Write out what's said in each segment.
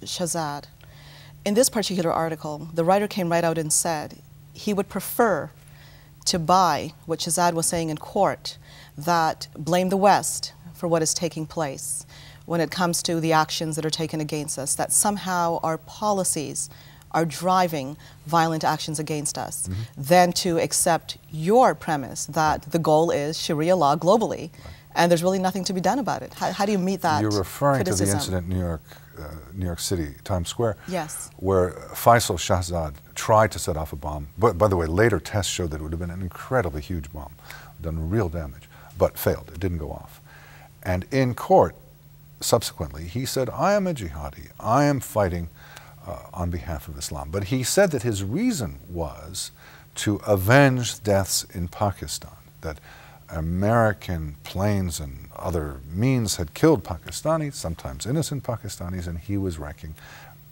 Shahzad. In this particular article, the writer came right out and said he would prefer to buy what Shahzad was saying in court, that blame the West for what is taking place when it comes to the actions that are taken against us, that somehow our policies are driving violent actions against us, than to accept your premise that the goal is Sharia law globally, and there's really nothing to be done about it. How do you meet that You're referring criticism? to the incident in New York City, Times Square, Yes. where Faisal Shahzad tried to set off a bomb. But by the way, later tests showed that it would have been an incredibly huge bomb, done real damage, but failed. It didn't go off. And in court, subsequently, he said, I am a jihadi. I am fighting on behalf of Islam. But he said that his reason was to avenge deaths in Pakistan, that American planes and other means had killed Pakistanis, sometimes innocent Pakistanis, and he was wreaking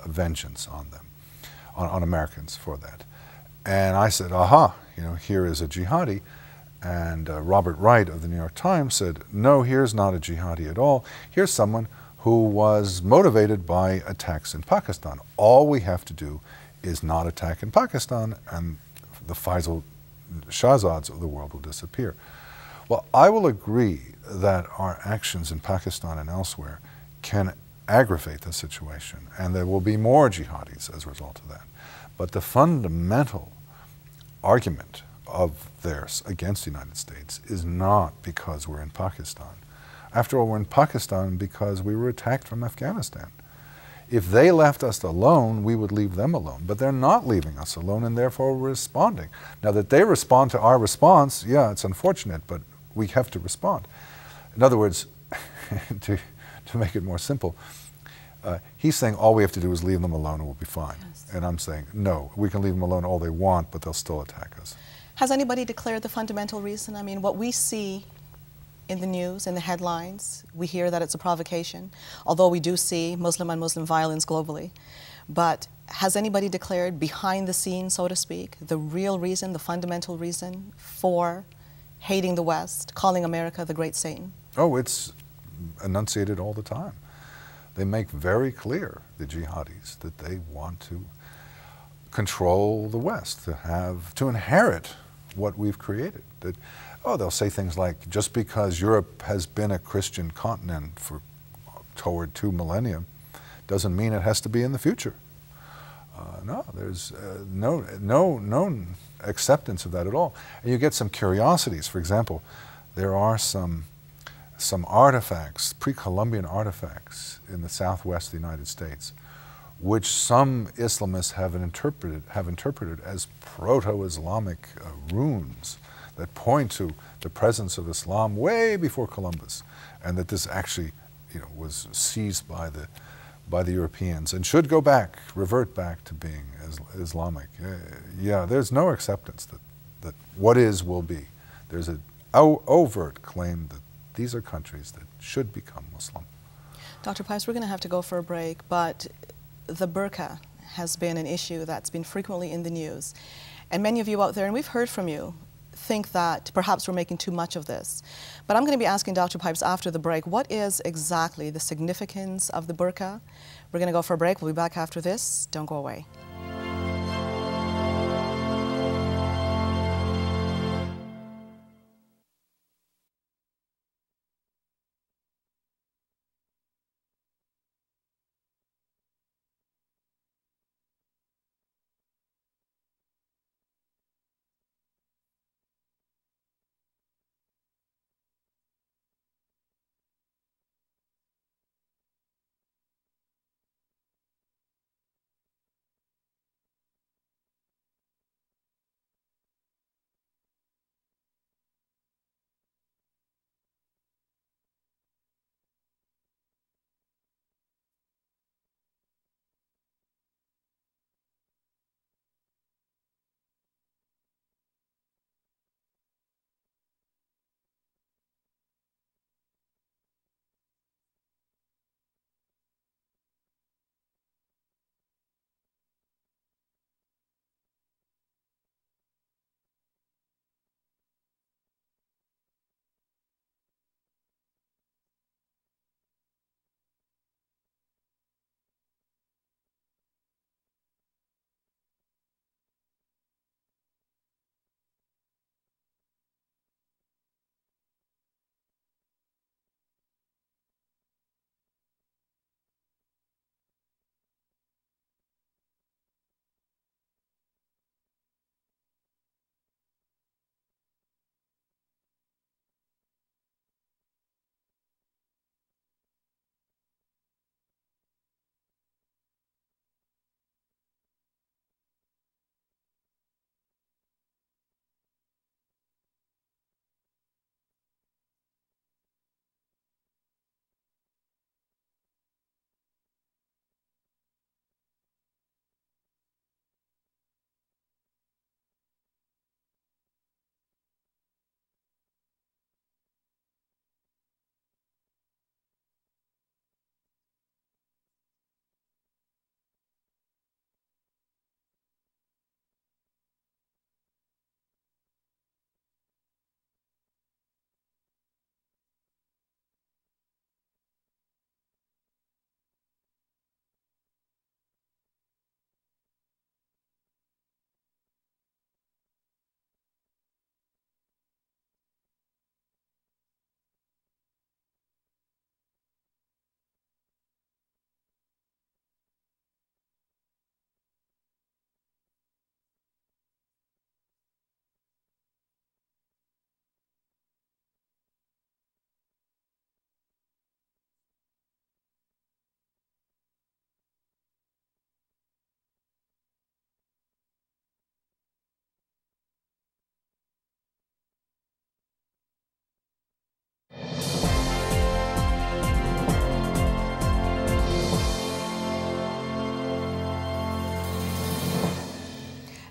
vengeance on them, on Americans for that. And I said, aha, you know, here is a jihadi. And Robert Wright of the New York Times said, no, here's not a jihadi at all. Here's someone who was motivated by attacks in Pakistan. All we have to do is not attack in Pakistan, and the Faisal Shahzads of the world will disappear. Well, I will agree that our actions in Pakistan and elsewhere can aggravate the situation, and there will be more jihadis as a result of that. But the fundamental argument of theirs against the United States is not because we're in Pakistan. After all, we're in Pakistan because we were attacked from Afghanistan. If they left us alone, we would leave them alone. But they're not leaving us alone, and therefore we're responding. Now, that they respond to our response, yeah, it's unfortunate, but we have to respond. In other words, to make it more simple, he's saying all we have to do is leave them alone and we'll be fine. Yes. And I'm saying, no, we can leave them alone all they want, but they'll still attack us. Has anybody declared the fundamental reason? I mean, what we see in the news, in the headlines, we hear that it's a provocation, although we do see Muslim on Muslim violence globally. But has anybody declared behind the scenes, so to speak, the real reason, the fundamental reason for hating the West, calling America the great Satan? Oh, it's enunciated all the time. They make very clear, the jihadis, that they want to control the West, to inherit what we've created. That, oh, they'll say things like, just because Europe has been a Christian continent for toward 2 millennia doesn't mean it has to be in the future. No, there's no acceptance of that at all. And you get some curiosities. For example, there are some artifacts, pre-Columbian artifacts in the southwest of the United States, which some Islamists have interpreted as proto-Islamic runes that point to the presence of Islam way before Columbus, and that this actually, you know, was seized by the Europeans and should go back, revert back to being Islamic. Yeah, there's no acceptance that what is will be. There's an overt claim that these are countries that should become Muslim. Dr. Pipes, we're going to have to go for a break, but the burqa has been an issue that's been frequently in the news. And many of you out there, and we've heard from you, think that perhaps we're making too much of this. But I'm going to be asking Dr. Pipes after the break, what is exactly the significance of the burqa? We're going to go for a break. We'll be back after this. Don't go away.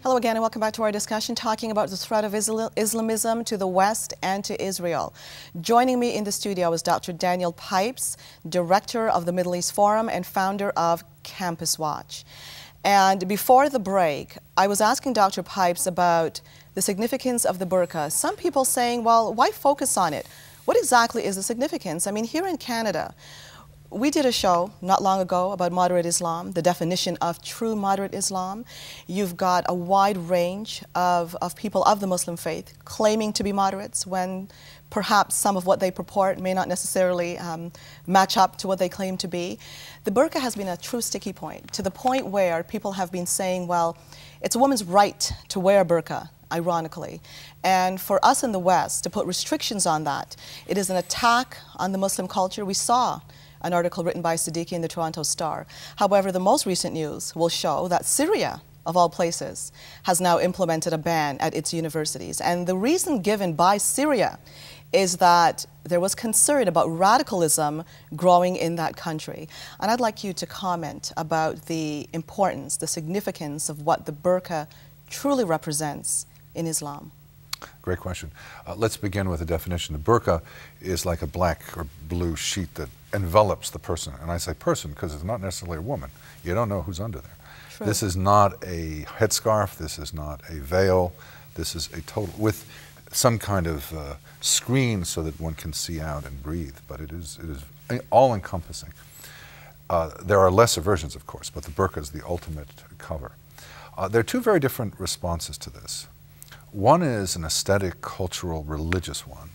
Hello again and welcome back to our discussion talking about the threat of Islamism to the West and to Israel. Joining me in the studio is Dr. Daniel Pipes, Director of the Middle East Forum and founder of Campus Watch. And before the break, I was asking Dr. Pipes about the significance of the burqa. Some people saying, well, why focus on it? What exactly is the significance? I mean, here in Canada, we did a show not long ago about moderate Islam, the definition of true moderate Islam. You've got a wide range of people of the Muslim faith claiming to be moderates when perhaps some of what they purport may not necessarily match up to what they claim to be. The burqa has been a true sticky point, to the point where people have been saying, well, it's a woman's right to wear a burqa, ironically. And for us in the West to put restrictions on that, it is an attack on the Muslim culture. We saw an article written by Siddiqui in the Toronto Star. However, the most recent news will show that Syria, of all places, has now implemented a ban at its universities. And the reason given by Syria is that there was concern about radicalism growing in that country. And I'd like you to comment about the importance, the significance of what the burqa truly represents in Islam. Great question. Let's begin with a definition. The burqa is like a black or blue sheet that envelops the person. And I say person because it's not necessarily a woman. You don't know who's under there. True. This is not a headscarf. This is not a veil. This is a total, with some kind of screen so that one can see out and breathe. But it is all-encompassing. There are lesser versions, of course, but the burqa is the ultimate cover. There are two very different responses to this. One is an aesthetic, cultural, religious one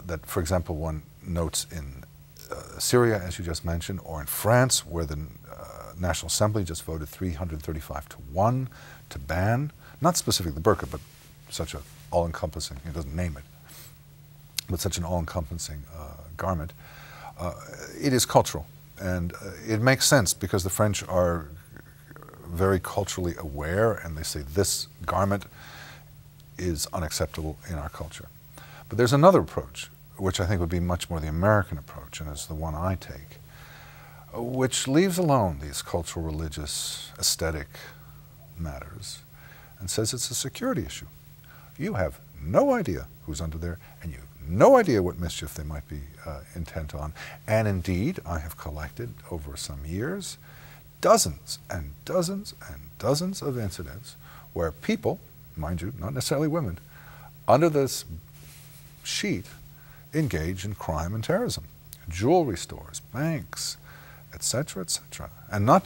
that, for example, one notes in Syria, as you just mentioned, or in France, where the National Assembly just voted 335-1 to ban, not specifically the burqa, but such an all-encompassing, it doesn't name it, but such an all-encompassing garment. It is cultural, and it makes sense because the French are very culturally aware, and they say this garment is unacceptable in our culture. But there's another approach, which I think would be much more the American approach, and is the one I take, which leaves alone these cultural, religious, aesthetic matters and says it's a security issue. You have no idea who's under there, and you have no idea what mischief they might be intent on. And indeed, I have collected over some years dozens and dozens and dozens of incidents where people, mind you, not necessarily women, under this sheet engage in crime and terrorism. Jewelry stores, banks, etc., etc. And not